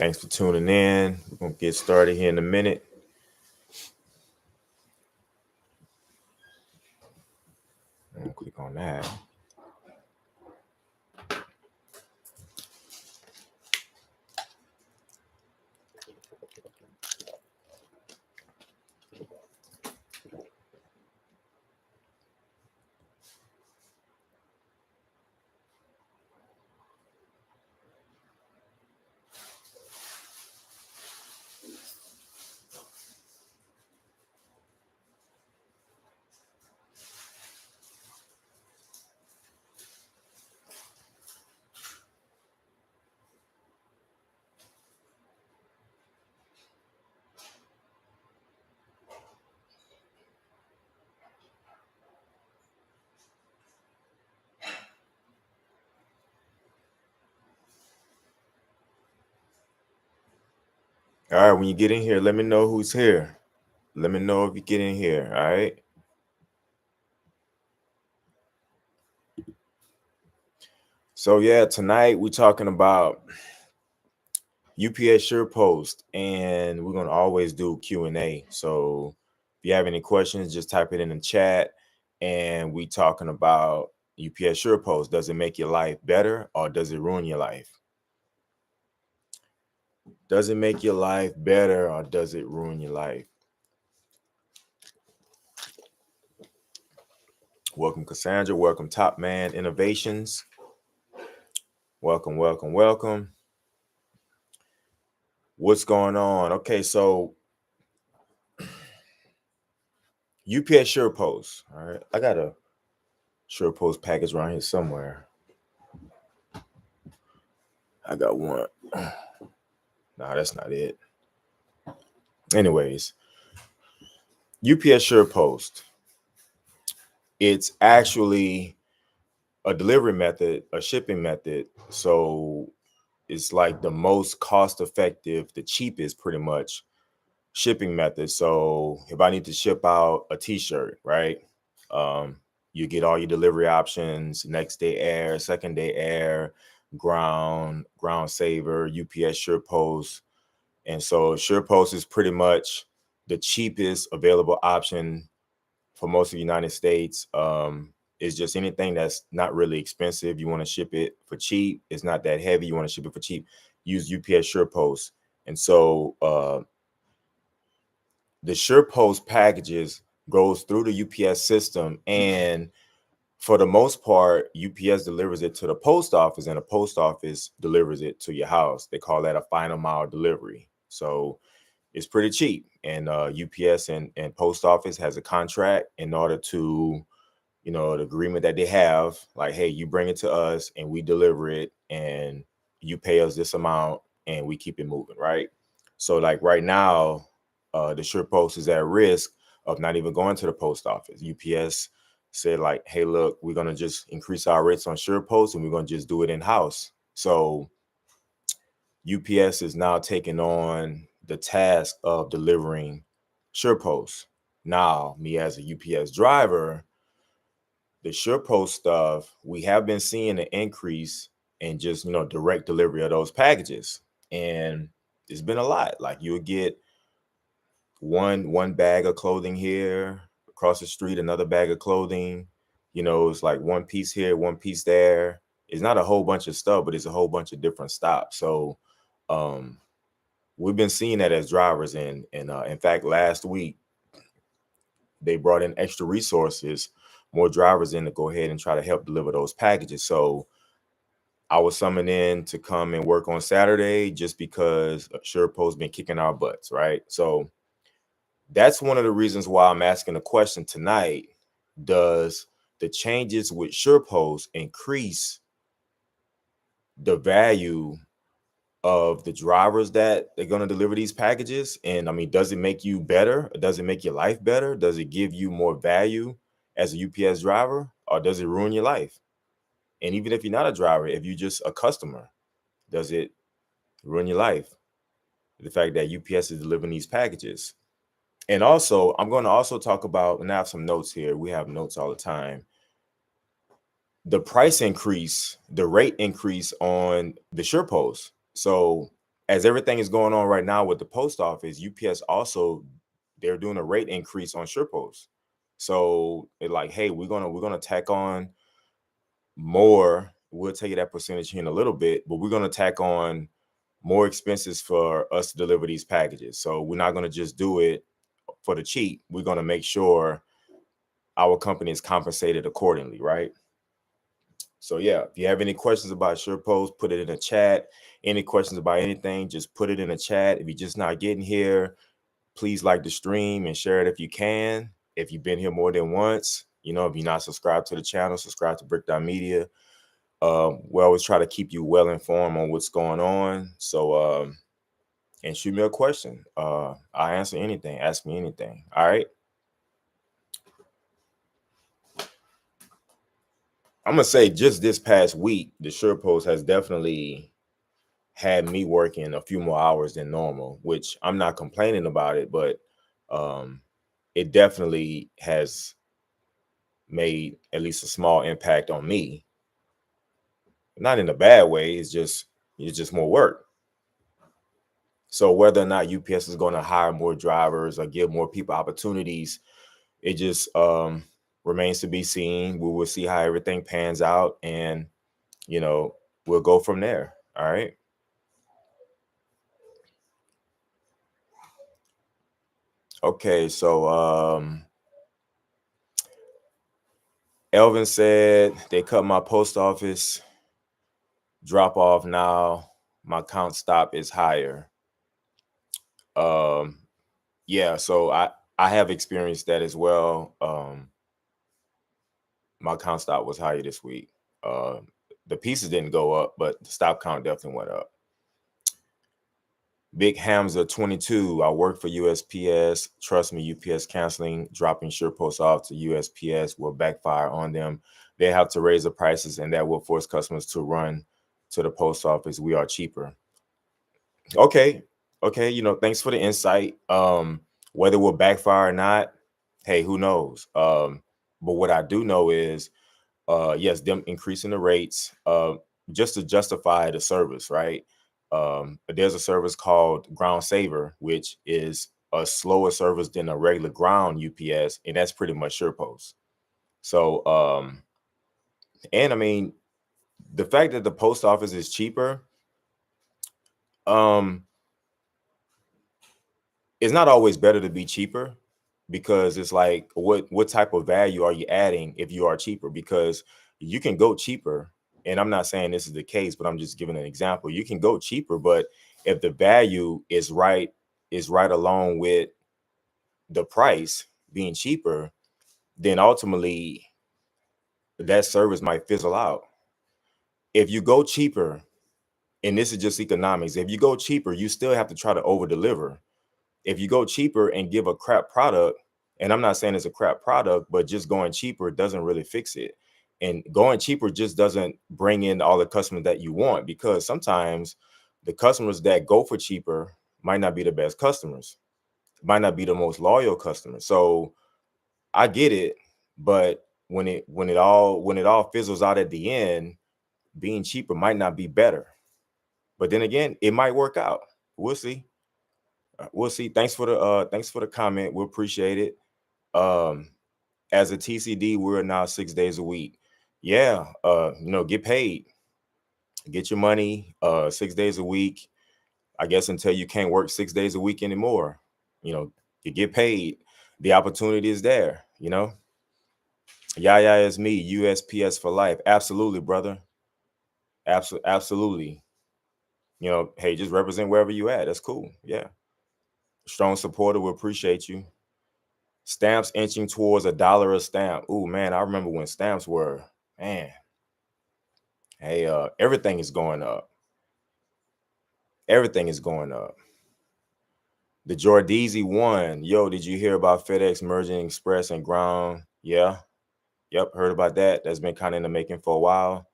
Thanks for tuning in. We're going to get started here in a minute. I'm going to click on that. All right, when you get in here, let me know who's here. Let me know if you get in here, all right? So, yeah, tonight we're talking about UPS Surepost, and we're going to always do Q&A. So, if you have any questions, just type it in the chat, and we talking about UPS Surepost. Does it make your life better or does it ruin your life? Does it make your life better or does it ruin your life? Welcome, Cassandra. Welcome, Top Man Innovations. Welcome, welcome, welcome. What's going on? Okay, so UPS Surepost. All right, I got a Surepost package around here somewhere. I got one. Nah, that's not it. Anyways, UPS Surepost. It's actually a delivery method, a shipping method. So it's like the most cost effective, the cheapest pretty much shipping method. So if I need to ship out a t-shirt, right? You get all your delivery options, next day air, second day air, ground saver, UPS Surepost. And so Surepost is pretty much the cheapest available option for most of the United States. It's just anything that's not really expensive. You want to ship it for cheap. It's not that heavy. You want to ship it for cheap. Use UPS Surepost. And so the Surepost packages goes through the UPS system, and for the most part, UPS delivers it to the post office, and the post office delivers it to your house. They call that a final mile delivery. So it's pretty cheap, and UPS and post office has a contract in order to, the agreement that they have, like, hey, you bring it to us and we deliver it, and you pay us this amount, and we keep it moving, right? So like right now, the Surepost is at risk of not even going to the post office. UPS said like, hey, look, we're going to just increase our rates on Surepost and we're going to just do it in-house. So UPS is now taking on the task of delivering Surepost. Now, me as a UPS driver, the Surepost stuff, we have been seeing an increase in just, direct delivery of those packages. And it's been a lot. Like you'll get one bag of clothing here, across the street another bag of clothing. It's like one piece here, one piece there. It's not a whole bunch of stuff, but it's a whole bunch of different stops. So we've been seeing that as drivers, and in fact, last week they brought in extra resources, more drivers in to go ahead and try to help deliver those packages. So I was summoned in to come and work on Saturday just because Surepost been kicking our butts, right? So that's one of the reasons why I'm asking the question tonight. Does the changes with Surepost increase the value of the drivers that they're going to deliver these packages? And I mean, does it make you better? Does it make your life better? Does it give you more value as a UPS driver, or does it ruin your life? And even if you're not a driver, if you're just a customer, does it ruin your life? The fact that UPS is delivering these packages. And also, I'm going to also talk about, and I have some notes here. We have notes all the time. The price increase, the rate increase on the Surepost. So as everything is going on right now with the post office, UPS also, they're doing a rate increase on Surepost. So they're like, hey, we're gonna tack on more. We'll tell you that percentage here in a little bit, but we're gonna tack on more expenses for us to deliver these packages. So we're not gonna just do it for the cheap. We're gonna make sure our company is compensated accordingly, right? So yeah, if you have any questions about Surepost, put it in the chat. Any questions about anything, just put it in the chat. If you're just not getting here, please like the stream and share it if you can. If you've been here more than once, if you're not subscribed to the channel, subscribe to Brick Media. We always try to keep you well informed on what's going on. So, and shoot me a question. I'll answer anything. Ask me anything. All right. I'm gonna say just this past week, the Surepost has definitely had me working a few more hours than normal, which I'm not complaining about it, but it definitely has made at least a small impact on me. Not in a bad way. It's just more work. So whether or not UPS is going to hire more drivers or give more people opportunities, it just remains to be seen. We will see how everything pans out, and we'll go from there. All right. Okay, so Elvin said they cut my post office drop off now. My count stop is higher. Yeah, so I have experienced that as well. My count stop was higher this week. The pieces didn't go up, but the stop count definitely went up. Big Hamza 22. I work for USPS. Trust me, UPS canceling, dropping Surepost off to USPS will backfire on them. They have to raise the prices, and that will force customers to run to the post office. We are cheaper. Okay. Thanks for the insight. Whether it will backfire or not, hey, who knows? But what I do know is, yes, them increasing the rates, just to justify the service, right? There's a service called Ground Saver, which is a slower service than a regular ground UPS, and that's pretty much Surepost. So, and I mean, the fact that the post office is cheaper, it's not always better to be cheaper, because it's like, what type of value are you adding if you are cheaper? Because you can go cheaper, and I'm not saying this is the case, but I'm just giving an example. You can go cheaper, but if the value is right along with the price being cheaper, then ultimately that service might fizzle out. If you go cheaper, and this is just economics, if you go cheaper, you still have to try to over deliver. If you go cheaper and give a crap product, and I'm not saying it's a crap product, but just going cheaper doesn't really fix it. And going cheaper just doesn't bring in all the customers that you want, because sometimes the customers that go for cheaper might not be the best customers, might not be the most loyal customers. So I get it, but when it all fizzles out at the end, being cheaper might not be better. But then again, it might work out. We'll see. We'll see. Thanks for the comment. We appreciate it. As a TCD, we're now 6 days a week. Yeah, get paid, get your money 6 days a week. I guess until you can't work 6 days a week anymore, you get paid. The opportunity is there. Yeah, is me, USPS for life. Absolutely, brother. Absolutely. Hey, just represent wherever you at. That's cool. Yeah. Strong supporter. We appreciate you. Stamps inching towards $1 a stamp. Oh man, I remember when stamps were, man. Hey, everything is going up. Everything is going up. The Jordeezy one. Yo, did you hear about FedEx merging Express and Ground? Yeah. Yep, heard about that. That's been kind of in the making for a while.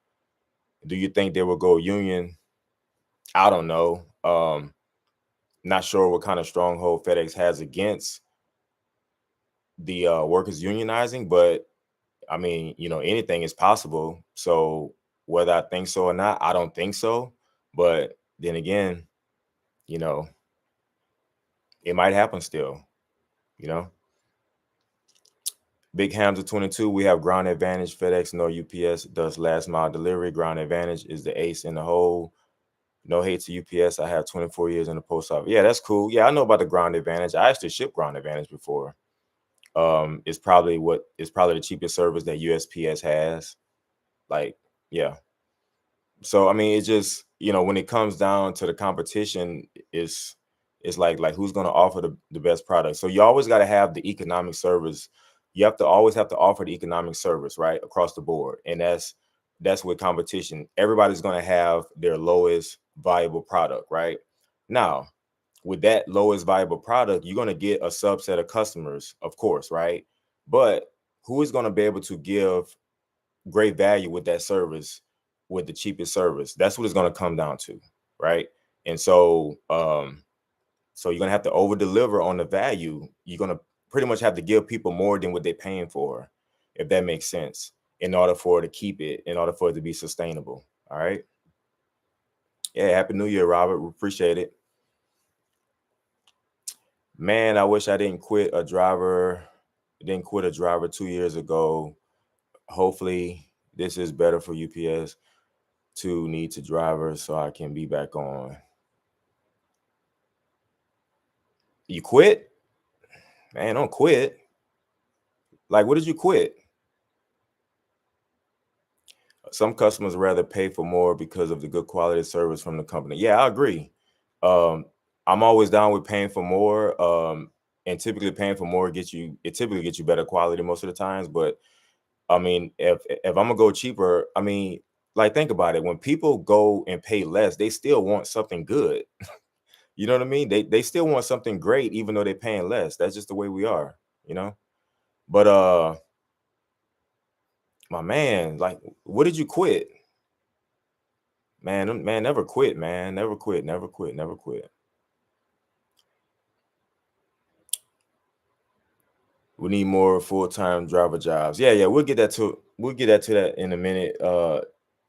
Do you think they will go union? I don't know. Not sure what kind of stronghold FedEx has against the workers unionizing, but I mean, anything is possible. So whether I think so or not, I don't think so. But then again, you know, it might happen still, you know. Big Hamza 22, we have ground advantage. FedEx, no UPS does last mile delivery. Ground advantage is the ace in the hole. No hate to UPS. I have 24 years in the post office. Yeah, that's cool. Yeah, I know about the ground advantage. I actually shipped ground advantage before. It's probably the cheapest service that USPS has. Like, yeah. So I mean, it's just, when it comes down to the competition, it's like who's going to offer the best product. So you always got to have the economic service. You always have to offer the economic service, right, across the board. And that's with competition. Everybody's going to have their lowest viable product, right? Now, with that lowest viable product, you're going to get a subset of customers, of course, right? But who is going to be able to give great value with that service, with the cheapest service? That's what it's going to come down to, right? And so so you're going to have to over deliver on the value. You're going to pretty much have to give people more than what they're paying for, if that makes sense, in order for it to keep it, in order for it to be sustainable. All right. Yeah, happy new year, Robert. We appreciate it. Man, I wish I didn't quit a driver 2 years ago. Hopefully this is better for UPS to need to drivers so I can be back on. You quit? Man, don't quit. Like, what did you quit? Some customers rather pay for more because of the good quality of service from the company. Yeah, I agree. I'm always down with paying for more. And typically paying for more typically gets you better quality most of the times. But I mean, if I'm gonna go cheaper, I mean, like, think about it. When people go and pay less, they still want something good. You know what I mean? They still want something great, even though they're paying less. That's just the way we are, you know. But my man, like, what did you quit? Man, never quit, man. Never quit, never quit, never quit. We need more full-time driver jobs. Yeah, we'll get to that in a minute. I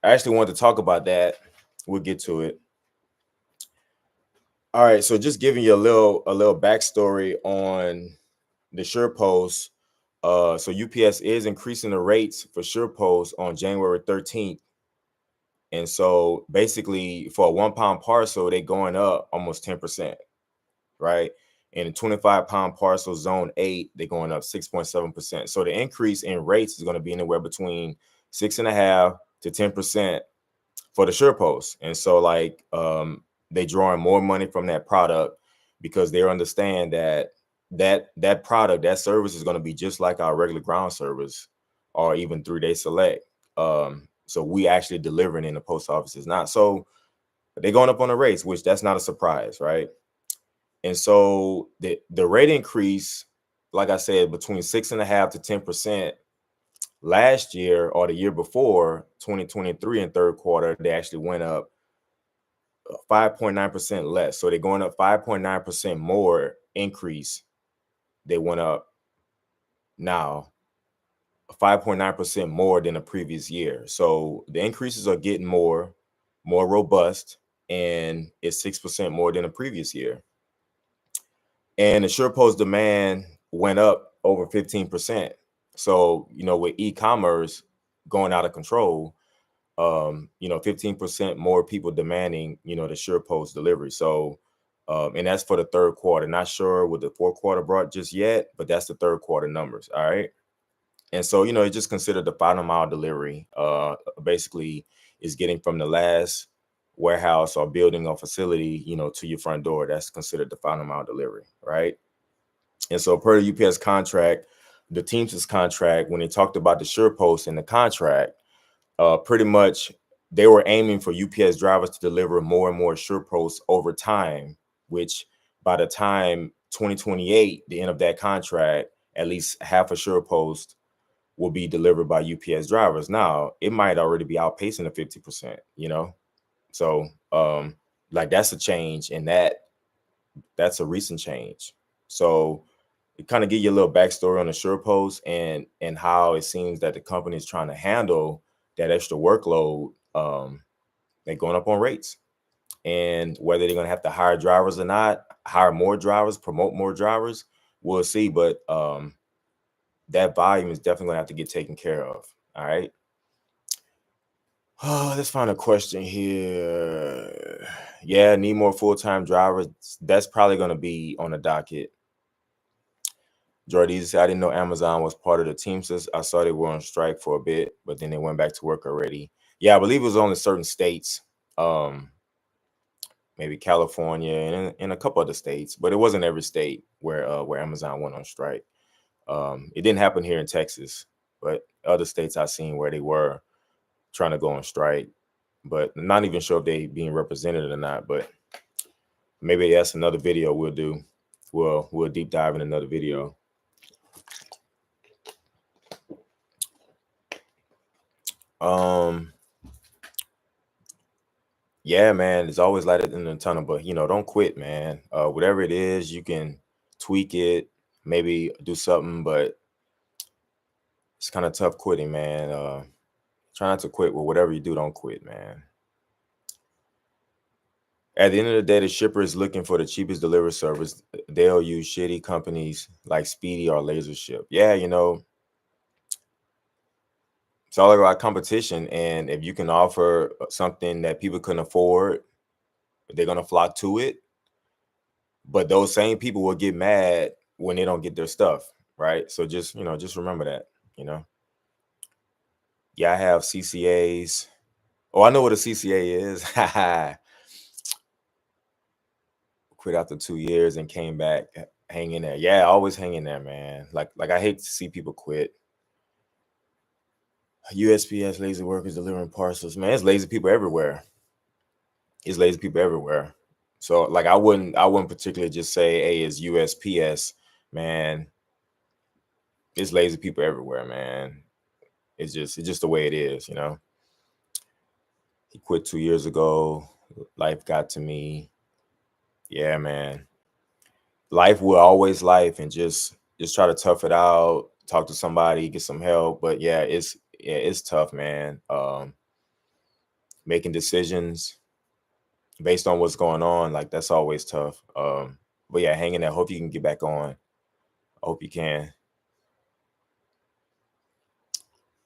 actually wanted to talk about that. We'll get to it. All right, so just giving you a little backstory on the Surepost. So UPS is increasing the rates for Surepost on January 13th. And so basically for a 1-pound parcel, they're going up almost 10%, right? And a 25-pound parcel zone 8, they're going up 6.7%. So the increase in rates is going to be anywhere between 6.5% to 10% for the Surepost. And so, like, they drawing more money from that product because they understand that product, that service is going to be just like our regular ground service or even 3-day select. So we actually delivering in the post offices now. So they're going up on the rates, which that's not a surprise, right? And so the rate increase, like I said, between 6.5% to 10%. Last year or the year before, 2023 in third quarter, they actually went up 5.9% less. So they're going up 5.9% more increase. They went up now 5.9% more than the previous year. So the increases are getting more robust, and it's 6% more than the previous year. And the Surepost demand went up over 15%. So, with e-commerce going out of control, 15% more people demanding, the Surepost delivery. So, and that's for the third quarter. Not sure what the fourth quarter brought just yet, but that's the third quarter numbers. All right. And so, it's just considered the final mile delivery. Basically is getting from the last warehouse or building or facility, to your front door. That's considered the final mile delivery. Right. And so per the UPS contract, the Teamsters contract, when they talked about the Surepost in the contract, pretty much they were aiming for UPS drivers to deliver more and more Sureposts over time, which by the time 2028, the end of that contract, at least half a Surepost will be delivered by UPS drivers. Now, it might already be outpacing the 50%, So like, that's a change, and that's a recent change. So it kind of give you a little backstory on the Surepost and how it seems that the company is trying to handle that extra workload. They're going up on rates. And whether they're gonna have to hire drivers or not, hire more drivers, promote more drivers, we'll see. But that volume is definitely gonna have to get taken care of. All right. Oh, let's find a question here. Yeah, need more full-time drivers. That's probably gonna be on the docket. Jordy said, I didn't know Amazon was part of the Teamsters. I saw they were on strike for a bit, but then they went back to work already. Yeah, I believe it was only certain states, maybe California and in a couple other states, but it wasn't every state where Amazon went on strike. It didn't happen here in Texas, but other states I've seen where they were trying to go on strike, but not even sure if they being represented or not. But maybe that's another video we'll do. We'll deep dive in another video. Yeah, man, there's always light at the end of the tunnel, but don't quit, man. Whatever it is, you can tweak it, maybe do something, but it's kind of tough quitting, man. Try not to quit. Well, whatever you do, don't quit, man. At the end of the day, the shipper is looking for the cheapest delivery service. They'll use shitty companies like Speedy or LaserShip. Yeah, it's all about competition. And if you can offer something that people couldn't afford, they're going to flock to it. But those same people will get mad when they don't get their stuff, right? So just remember that, Yeah, I have CCAs. Oh, I know what a CCA is. Quit after 2 years and came back. Hang in there. Yeah, always hang in there, man. Like I hate to see people quit. USPS lazy workers delivering parcels. Man, it's lazy people everywhere. It's lazy people everywhere. So like I wouldn't particularly just say, hey, it's USPS, man. It's lazy people everywhere, man. It's just the way it is, He quit 2 years ago. Life got to me. Yeah, man. Life will always life, and just try to tough it out. Talk to somebody, get some help. But yeah, it's tough, man. Making decisions based on what's going on, like that's always tough. But yeah, hanging there. Hope you can get back on. I hope you can.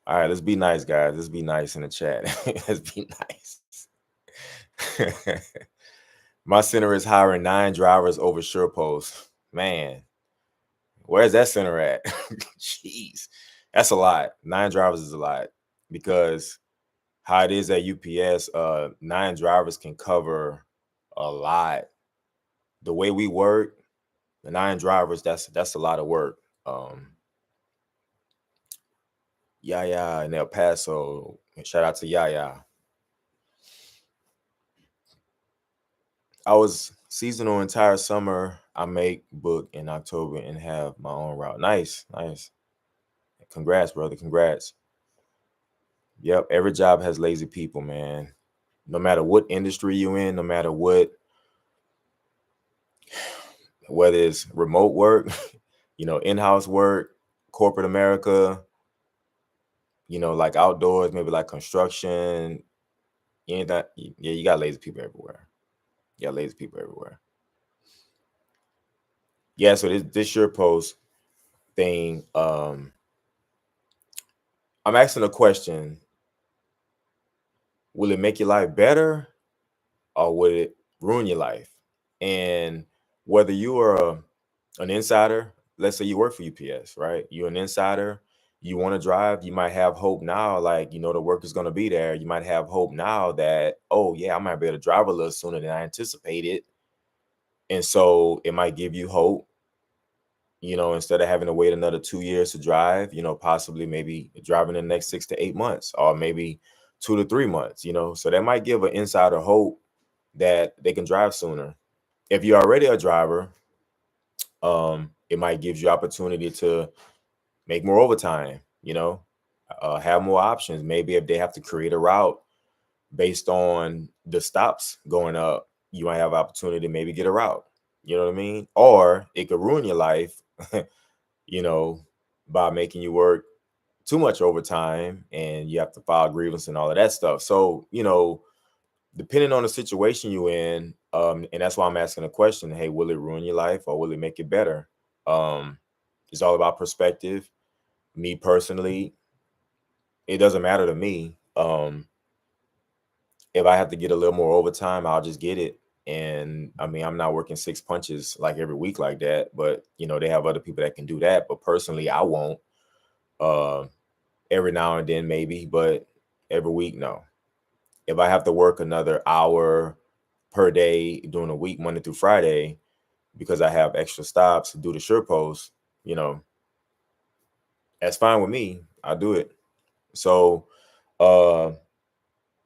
All right, let's be nice, guys. Let's be nice in the chat. Let's be nice. My center is hiring 9 drivers over Surepost. Man, where's that center at? Jeez, that's a lot. 9 drivers is a lot, because how it is at UPS, 9 drivers can cover a lot. The way we work, the 9 drivers, that's a lot of work. Yaya in El Paso. Shout out to Yaya. I was seasonal entire summer. I make book in October and have my own route. Nice. Congrats, brother. Congrats. Yep. Every job has lazy people, man. No matter what industry you're in, no matter whether it's remote work, in-house work, corporate America, like outdoors, maybe like construction, you got lazy people everywhere. You got lazy people everywhere. Yeah, so this Surepost thing, I'm asking a question. Will it make your life better, or will it ruin your life? And whether you are an insider, let's say you work for UPS, right? You're an insider, you want to drive, you might have hope now, like, the work is going to be there. You might have hope now that, oh yeah, I might be able to drive a little sooner than I anticipated. And so it might give you hope, instead of having to wait another 2 years to drive, possibly maybe driving in the next 6 to 8 months, or maybe 2 to 3 months, so that might give an insider hope that they can drive sooner. If you're already a driver, it might give you opportunity to make more overtime, have more options. Maybe if they have to create a route based on the stops going up, you might have opportunity to maybe get a route. You know what I mean? Or it could ruin your life, by making you work too much overtime and you have to file grievance and all of that stuff. So, depending on the situation you're in, and that's why I'm asking the question, hey, will it ruin your life or will it make it better? It's all about perspective. Me personally, it doesn't matter to me. If I have to get a little more overtime, I'll just get it. And I mean, I'm not working six punches like every week like that, but they have other people that can do that. But personally, I won't. Uh, every now and then, maybe, but every week, no. If I have to work another hour per day during the week, Monday through Friday, because I have extra stops to do the Surepost, that's fine with me. I'll do it. So, uh,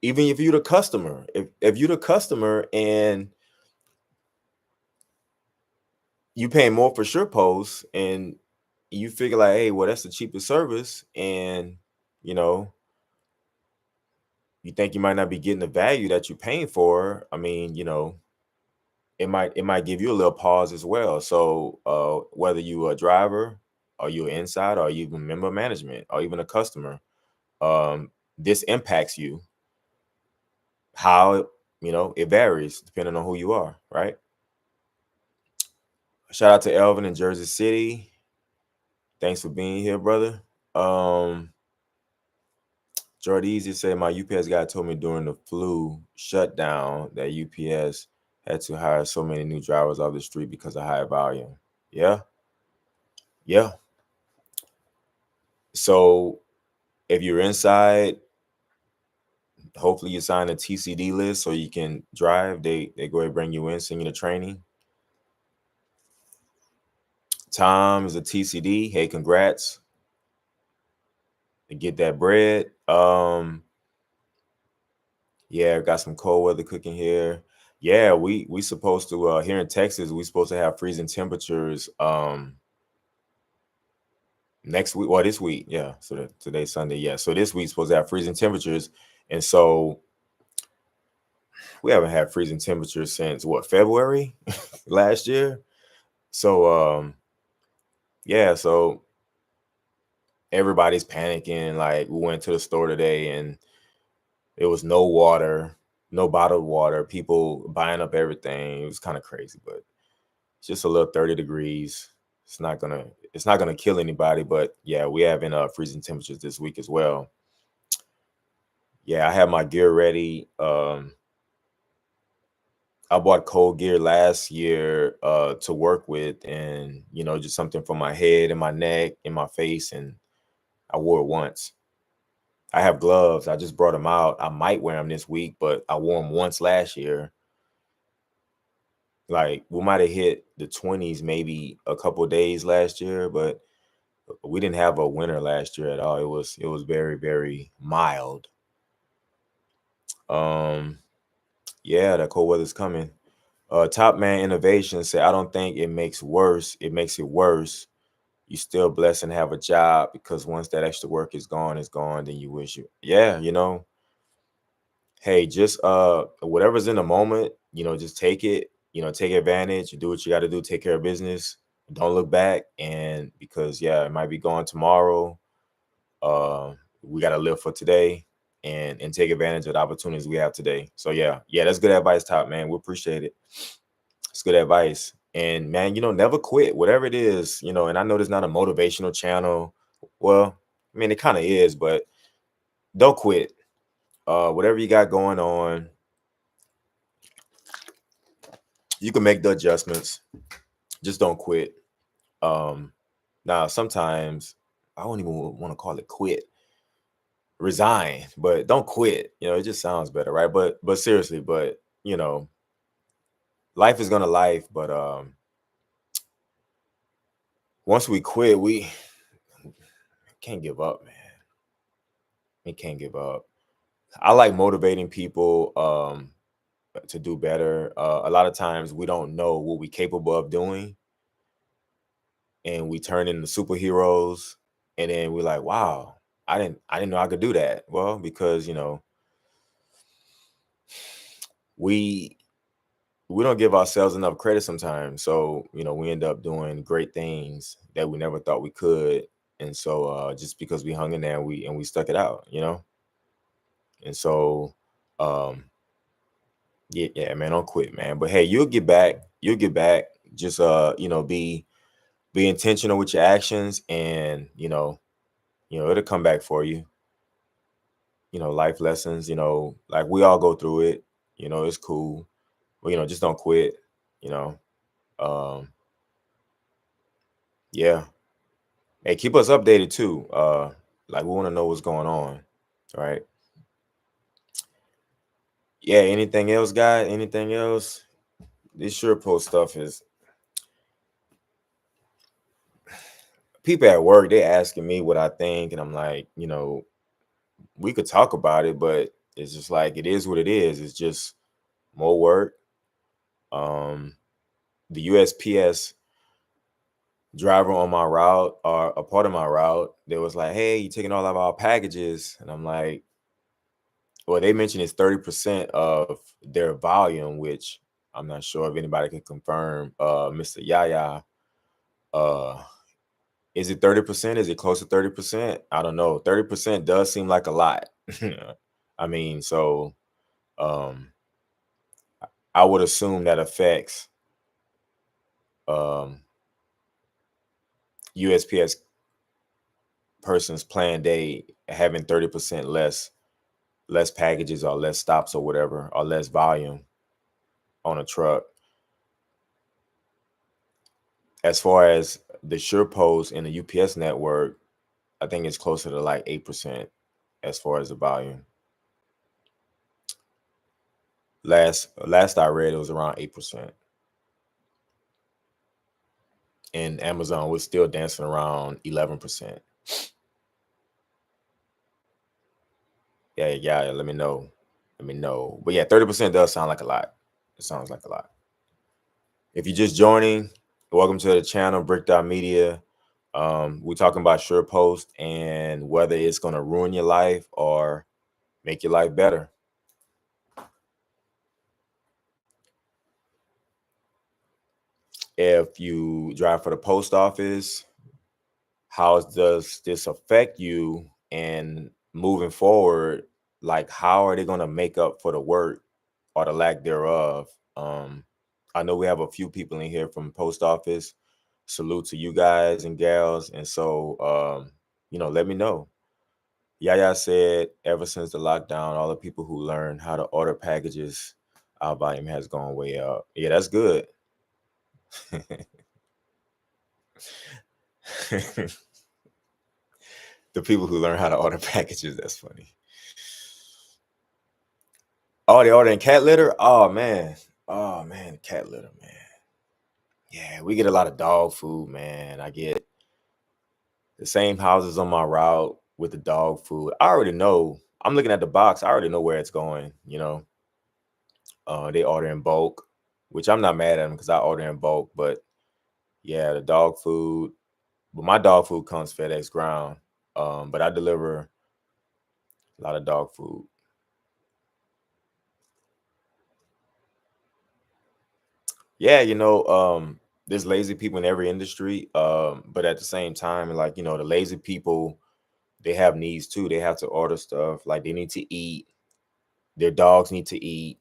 even if you're the customer, if you're the customer and you paying more for Surepost and you figure like, hey, well, that's the cheapest service, and you know, you think you might not be getting the value that you're paying for. I mean, it might give you a little pause as well. So whether you a driver or you inside or you even member management or even a customer, this impacts you. How it varies depending on who you are, right? Shout out to Elvin in Jersey City. Thanks for being here, brother. Jordeezy said my UPS guy told me during the flu shutdown that UPS had to hire so many new drivers off the street because of high volume. Yeah. Yeah. So if you're inside, hopefully you sign a TCD list so you can drive. They go ahead and bring you in, send you to training. Tom is a TCD. Hey, congrats. To get that bread. Yeah, got some cold weather cooking here. Yeah, we supposed to here in Texas, we supposed to have freezing temperatures next week or this week. Yeah. So today's Sunday. Yeah. So this week's supposed to have freezing temperatures. And so we haven't had freezing temperatures since what, February last year. So yeah, so everybody's panicking. Like we went to the store today and there was no water, no bottled water, people buying up everything. It was kind of crazy, but it's just a little 30 degrees. It's not gonna kill anybody, but yeah, we having freezing temperatures this week as well. Yeah, I have my gear ready. I bought cold gear last year to work with, and just something for my head and my neck and my face, and I wore it once. I have gloves. I just brought them out. I might wear them this week, but I wore them once last year. Like we might have hit the 20s maybe a couple of days last year, but we didn't have a winter last year at all. It was very, very mild. Um, yeah, the cold weather's coming. Top Man Innovation said, I don't think it makes worse. It makes it worse. You still blessed and have a job because once that extra work is gone, then you wish you. Yeah, hey, just whatever's in the moment, just take it, take advantage, do what you got to do, take care of business. Don't look back. And because it might be gone tomorrow. We got to live for today and take advantage of the opportunities we have today. So yeah, that's good advice, Top Man. We appreciate it. It's good advice. And man, never quit, whatever it is, and I know there's not a motivational channel. Well, I mean, it kind of is, but don't quit. Whatever you got going on, you can make the adjustments. Just don't quit. Now sometimes I don't even want to call it quit. Resign, but don't quit. It just sounds better, right? But seriously, but life is gonna life. But once we quit, we can't give up, man. We can't give up. I like motivating people to do better. A lot of times we don't know what we're capable of doing, and we turn into superheroes, and then we're like, wow, I didn't know I could do that. Well, because we we don't give ourselves enough credit sometimes. So, we end up doing great things that we never thought we could. And so just because we hung in there and we stuck it out. And so Yeah, man, don't quit, man. But hey, you'll get back. You'll get back. Just be intentional with your actions, and it'll come back for you. Life lessons, like we all go through it. It's cool. But just don't quit, you know. Um, yeah. Hey, keep us updated too. Like we want to know what's going on. Right. Yeah, anything else, guy? Anything else? This Surepost stuff is people at work, they asking me what I think, and I'm like, we could talk about it, but it's just like it is what it is. It's just more work. The USPS driver on my route, or a part of my route, they was like, "Hey, you taking all of our packages?" And I'm like, well, they mentioned it's 30% of their volume, which I'm not sure if anybody can confirm. Mr. Yaya, uh, is it 30%? Is it close to 30%? I don't know. 30% does seem like a lot. I mean, so um, I would assume that affects um, USPS person's planned day having 30% less packages or less stops or whatever, or less volume on a truck. As far as the Surepost and the UPS network, I think it's closer to like 8% as far as the volume. Last I read, it was around 8%. And Amazon was still dancing around 11%. Yeah, let me know. Let me know. But yeah, 30% does sound like a lot. It sounds like a lot. If you're just joining, welcome to the channel, Brick Dot Media. We're talking about Surepost and whether it's going to ruin your life or make your life better. If you drive for the post office, how does this affect you? And moving forward, like how are they going to make up for the work or the lack thereof? I know we have a few people in here from post office. Salute to you guys and gals. And so, let me know. Yaya said, ever since the lockdown, all the people who learned how to order packages, our volume has gone way up. Yeah, that's good. The people who learn how to order packages, that's funny. Oh, they ordering cat litter? Oh man, cat litter, man. Yeah, we get a lot of dog food, man. I get the same houses on my route with the dog food. I already know. I'm looking at the box. I already know where it's going. They order in bulk, which I'm not mad at them because I order in bulk. But yeah, the dog food. But my dog food comes FedEx ground. But I deliver a lot of dog food. Yeah, there's lazy people in every industry. But at the same time, like, the lazy people, they have needs too. They have to order stuff. Like they need to eat. Their dogs need to eat.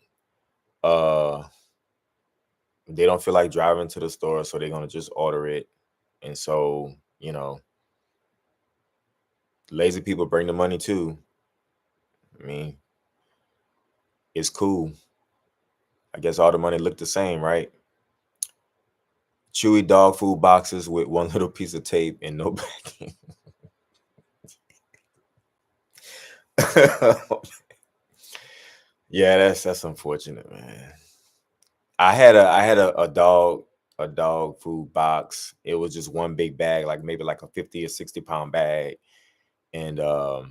Uh, they don't feel like driving to the store, so they're gonna just order it. And so, lazy people bring the money too. I mean, it's cool. I guess all the money look the same, right? Chewy dog food boxes with one little piece of tape and no backing. Yeah, that's unfortunate, man. I had a dog food box. It was just one big bag, like maybe like a 50 or 60 pound bag. And I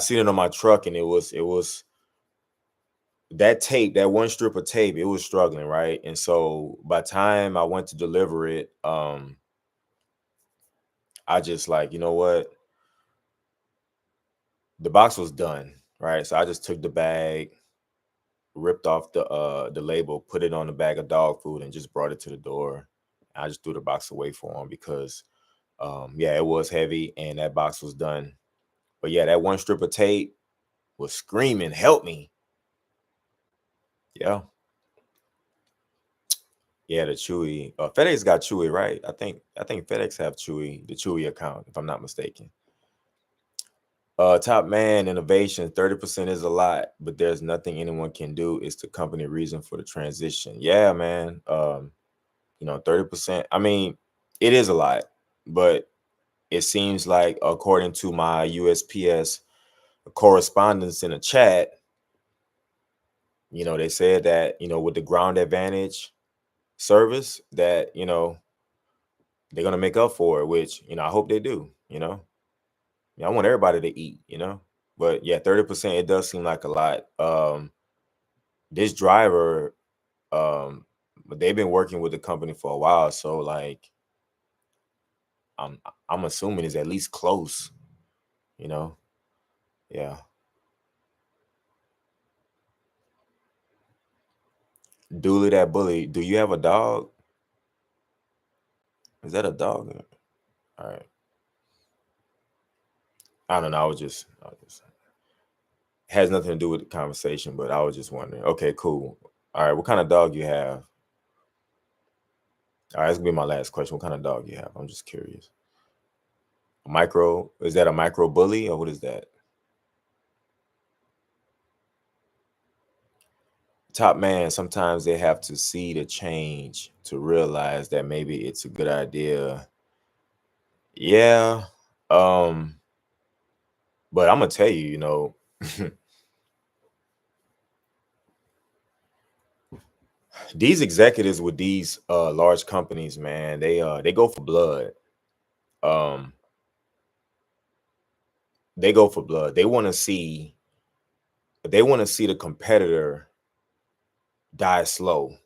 seen it on my truck, and it was that tape, that one strip of tape, it was struggling, right? And so by the time I went to deliver it, I just like, you know what? The box was done, right? So I just took the bag, ripped off the label, put it on the bag of dog food, and just brought it to the door. I just threw the box away for him because yeah, it was heavy and that box was done. But yeah, that one strip of tape was screaming, help me. Yeah. Yeah, the Chewy. FedEx got Chewy, right? I think FedEx have Chewy, the Chewy account, if I'm not mistaken. Top man, innovation, 30% is a lot, but there's nothing anyone can do. It's the company reason for the transition. Yeah, man. 30%. I mean, it is a lot, but it seems like according to my USPS correspondence in a chat, they said that, with the ground advantage service that, they're gonna make up for it, which, I hope they do. I want everybody to eat. But yeah, 30%, it does seem like a lot. This driver, they've been working with the company for a while, so like I'm assuming it's at least close, you know. Yeah. Dooley that bully. Do you have a dog? Is that a dog? All right. I don't know. I was just has nothing to do with the conversation, but I was just wondering. Okay, cool. All right, what kind of dog you have? All right, that's gonna be my last question. What kind of dog you have? I'm just curious. A micro? Is that a micro bully or what is that? Top man, sometimes they have to see the change to realize that maybe it's a good idea. Yeah. Um, but I'm gonna tell you, these executives with these large companies, man, they go for blood. Um, they go for blood. They want to see the competitor die slow.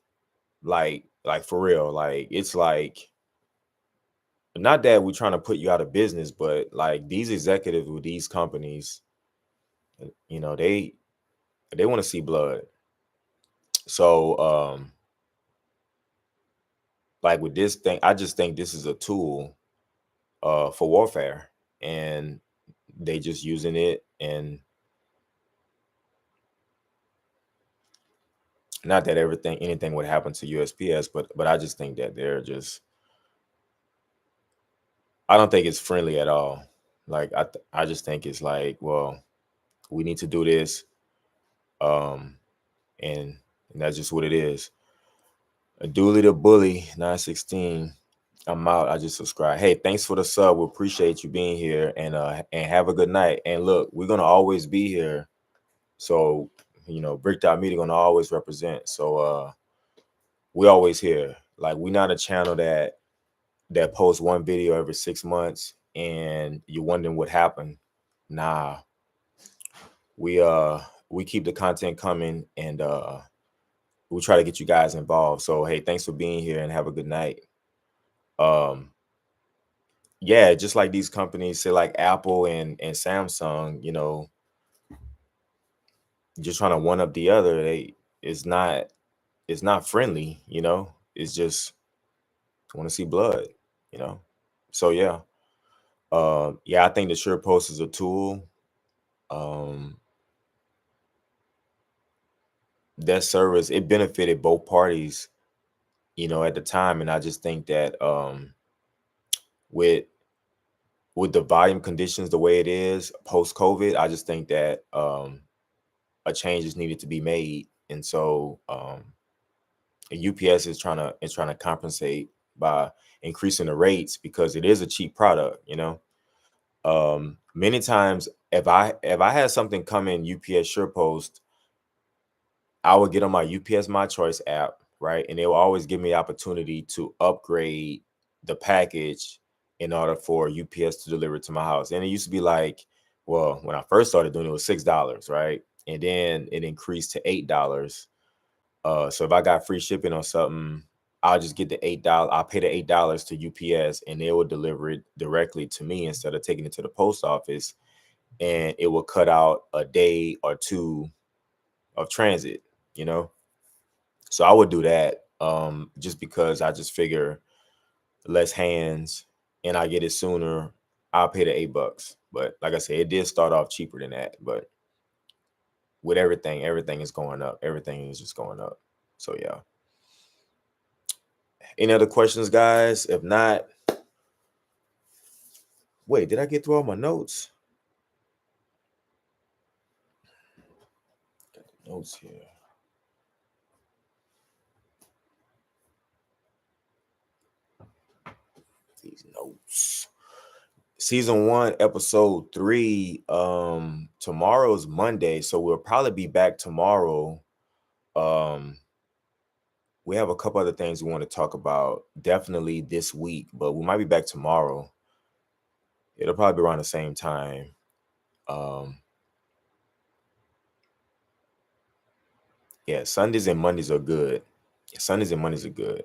Like for real. Like it's like not that we're trying to put you out of business, but like these executives with these companies, you know, they want to see blood. So like with this thing, I just think this is a tool for warfare, and they just using it. And not that anything would happen to USPS, but I just think that I don't think it's friendly at all. Like I just think it's like, well, we need to do this, um and that's just what it is. A Dooley the bully 916. I'm out. I just subscribed. Hey, thanks for the sub. We appreciate you being here, and have a good night. And look, we're gonna always be here. So, Bricked Out Media gonna always represent. So we always here. Like we're not a channel that posts one video every 6 months and you're wondering what happened. Nah, we keep the content coming, and we'll try to get you guys involved. So hey, thanks for being here and have a good night. Um yeah, just like these companies, say like Apple and Samsung, just trying to one up the other. It's not friendly. It's just want to see blood, you know. So yeah. Yeah, I think the Surepost is a tool. Um that service, it benefited both parties, at the time. And I just think that with the volume conditions the way it is post COVID, I just think that a change is needed to be made. And so UPS is trying to compensate by increasing the rates because it is a cheap product. Many times if I had something come in UPS SurePost, I would get on my UPS My Choice app, right? And they will always give me opportunity to upgrade the package in order for UPS to deliver it to my house. And it used to be like, well, when I first started doing it, was $6, right? And then it increased to $8. So if I got free shipping on something, I'll just get the $8. I'll pay the $8 to UPS, and they will deliver it directly to me instead of taking it to the post office. And it will cut out a day or two of transit, you know. So I would do that, just because I just figure less hands and I get it sooner. I'll pay the $8. But like I said, it did start off cheaper than that. But with everything is going up. Everything is just going up. So yeah. Any other questions, guys? If not, wait, did I get through all my notes? Got the notes here. These notes. Season 1, episode 3. Tomorrow's Monday, so we'll probably be back tomorrow. We have a couple other things we want to talk about definitely this week, but we might be back tomorrow. It'll probably be around the same time. Yeah, Sundays and Mondays are good. Sundays and Mondays are good.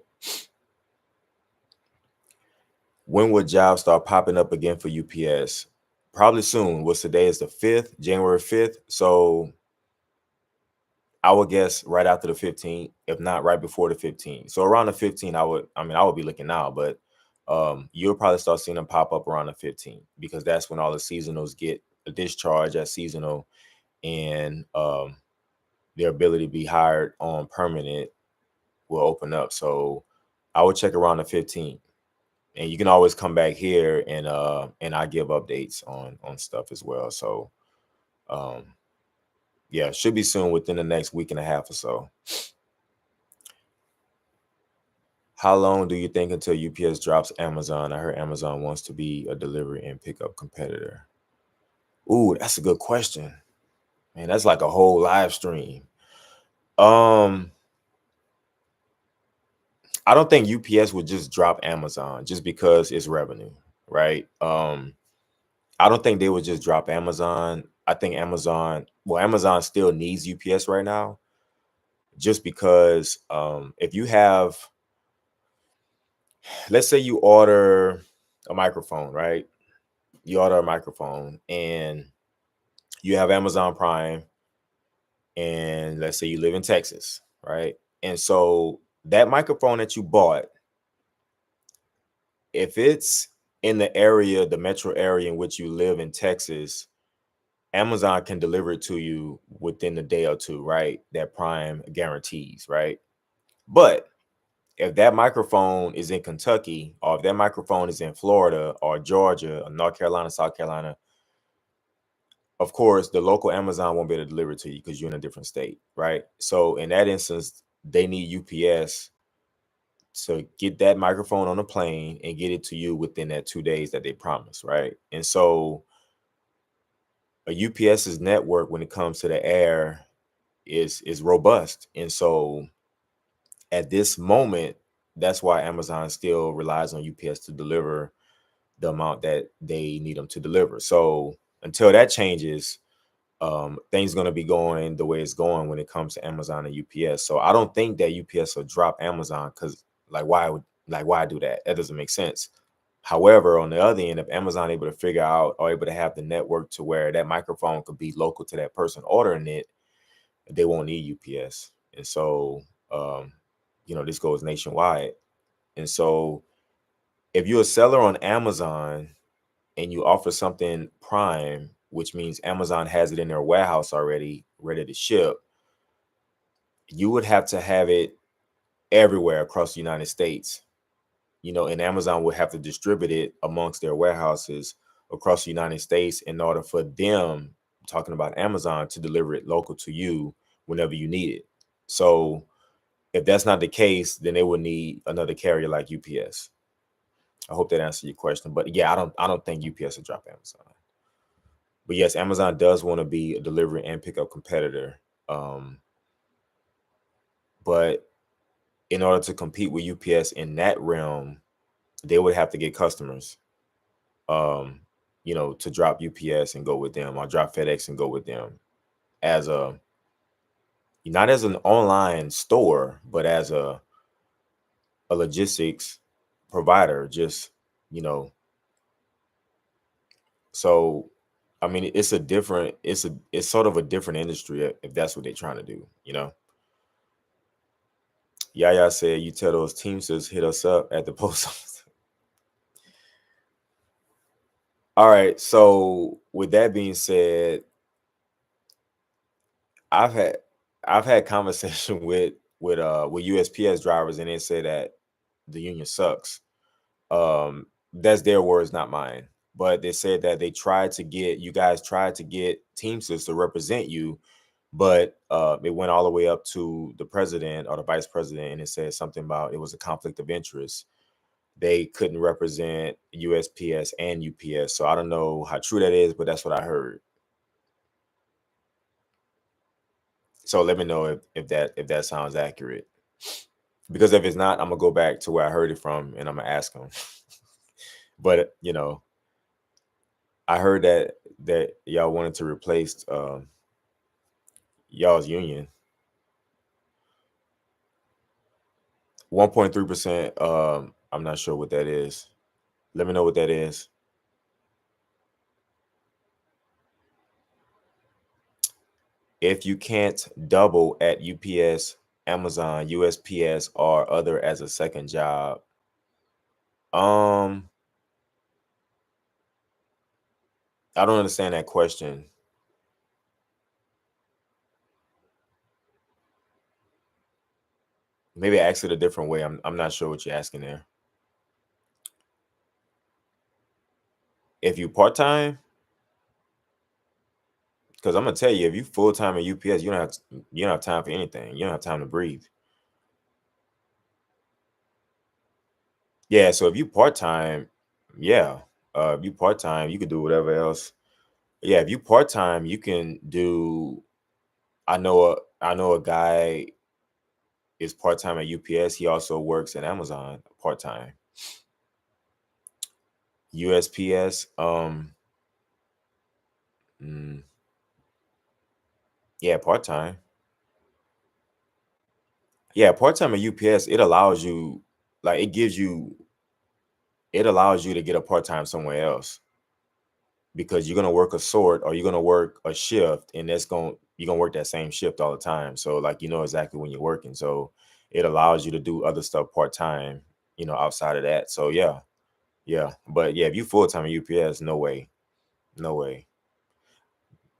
When will jobs start popping up again for UPS? Probably soon. What's today? Is the 5th, January 5th. So I would guess right after the 15th, if not right before the 15th. So around the 15th, I would be looking now, but you'll probably start seeing them pop up around the 15th because that's when all the seasonals get a discharge as seasonal, and their ability to be hired on permanent will open up. So I would check around the 15th. And you can always come back here and I give updates on stuff as well. So yeah, should be soon, within the next week and a half or so. How long do you think until UPS drops Amazon? I heard Amazon wants to be a delivery and pickup competitor. Ooh, that's a good question. Man, that's like a whole live stream. I don't think UPS would just drop Amazon just because it's revenue, right? I don't think they would just drop Amazon. I think Amazon still needs UPS right now, just because if you have, let's say you order a microphone, right? You order a microphone and you have Amazon Prime, and let's say you live in Texas, right? And so that microphone that you bought, if it's in the area, the metro area in which you live in Texas, Amazon can deliver it to you within a day or two, right? That Prime guarantees, right? But if that microphone is in Kentucky, or if that microphone is in Florida or Georgia or North Carolina, South Carolina, of course, the local Amazon won't be able to deliver it to you because you're in a different state, right? So in that instance, they need UPS to get that microphone on a plane and get it to you within that 2 days that they promise, right? And so a UPS's network, when it comes to the air, is robust. And so at this moment, that's why Amazon still relies on UPS to deliver the amount that they need them to deliver. So until that changes, things going to be going the way it's going when it comes to Amazon and UPS. So I don't think that UPS will drop Amazon, because why do that? That doesn't make sense. However, on the other end, if Amazon able to figure out or able to have the network to where that microphone could be local to that person ordering it, they won't need UPS. And so this goes nationwide. And so if you're a seller on Amazon and you offer something Prime, which means Amazon has it in their warehouse already ready to ship, you would have to have it everywhere across the United States. And Amazon would have to distribute it amongst their warehouses across the United States in order for them, talking about Amazon, to deliver it local to you whenever you need it. So if that's not the case, then they would need another carrier like UPS. I hope that answered your question. But yeah, I don't think UPS will drop Amazon. But yes, Amazon does want to be a delivery and pickup competitor. But in order to compete with UPS in that realm, they would have to get customers, to drop UPS and go with them, or drop FedEx and go with them, as not as an online store, but as a logistics provider. Just, so I mean, it's sort of a different industry if that's what they're trying to do. Yaya said, you tell those Teamsters hit us up at the post office. All right. So with that being said, I've had I've had conversation with USPS drivers, and they say that the union sucks. That's their words, not mine. But they said that you guys tried to get Teamsters to represent you, but it went all the way up to the president or the vice president, and it said something about it was a conflict of interest. They couldn't represent USPS and UPS. So I don't know how true that is, but that's what I heard. So let me know if that sounds accurate. Because if it's not, I'm gonna go back to where I heard it from and I'm gonna ask them. But I heard that y'all wanted to replace y'all's union. 1.3%. I'm not sure what that is. Let me know what that is. If you can't double at UPS, Amazon, USPS, or other as a second job, I don't understand that question. Maybe ask it a different way. I'm not sure what you're asking there. If you part-time, because I'm gonna tell you, if you full-time at UPS, you don't have time for anything. You don't have time to breathe. Yeah, so if you part-time, yeah. If you part-time, you can do whatever else. Yeah, if you part-time, you can do. I know a guy is part-time at UPS. He also works at Amazon part-time. USPS, mm, yeah, part-time. Yeah, part-time at UPS, like it allows you to get a part-time somewhere else because you're gonna work a sort or you're gonna work a shift, and you're gonna work that same shift all the time. So like exactly when you're working. So it allows you to do other stuff part-time, outside of that. So yeah, yeah. But yeah, if you full-time at UPS, no way. No way.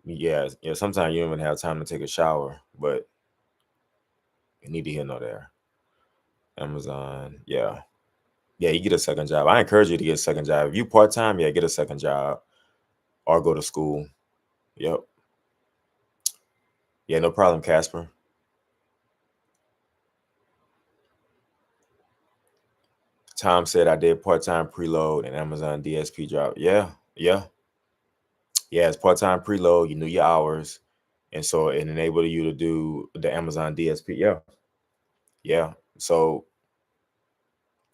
Yeah, yeah. Sometimes you don't even have time to take a shower, but you need to hear no there. Amazon, yeah. Yeah, you get a second job. I encourage you to get a second job. If you part-time, yeah, get a second job or go to school. Yep. Yeah, no problem, Casper. Tom said I did part-time preload and Amazon DSP job. Yeah, yeah. Yeah, it's part-time preload. You knew your hours. And so it enabled you to do the Amazon DSP. Yeah. Yeah. So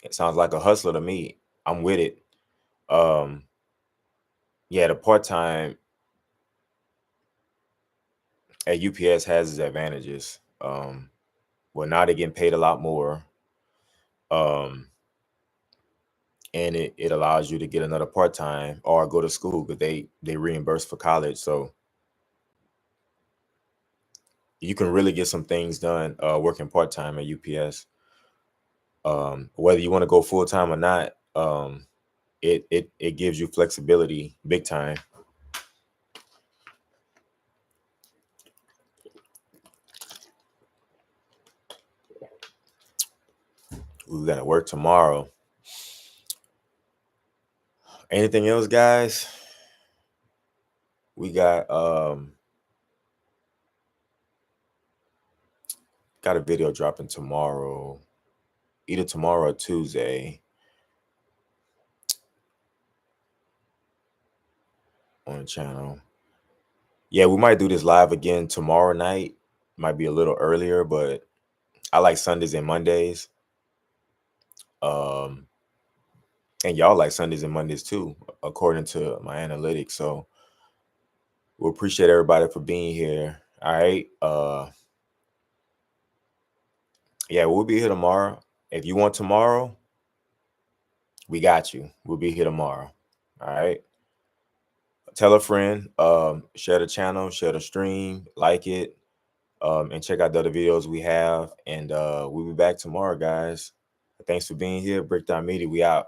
it sounds like a hustler to me. I'm with it. Um, yeah, the part-time at UPS has its advantages. Well, now they're getting paid a lot more. And it allows you to get another part-time or go to school because they reimburse for college. So you can really get some things done working part-time at UPS. Whether you want to go full-time or not, it gives you flexibility big time. We gotta work tomorrow. Anything else, guys? We got a video dropping tomorrow, either tomorrow or Tuesday on the channel. Yeah, we might do this live again tomorrow night. Might be a little earlier, but I like Sundays and Mondays. And y'all like Sundays and Mondays too, according to my analytics. So we appreciate everybody for being here. All right. Yeah, we'll be here tomorrow. If you want tomorrow, we got you. We'll be here tomorrow. All right. Tell a friend, share the channel, share the stream, like it, and check out the other videos we have. And we'll be back tomorrow, guys. Thanks for being here. Breakdown Media, we out.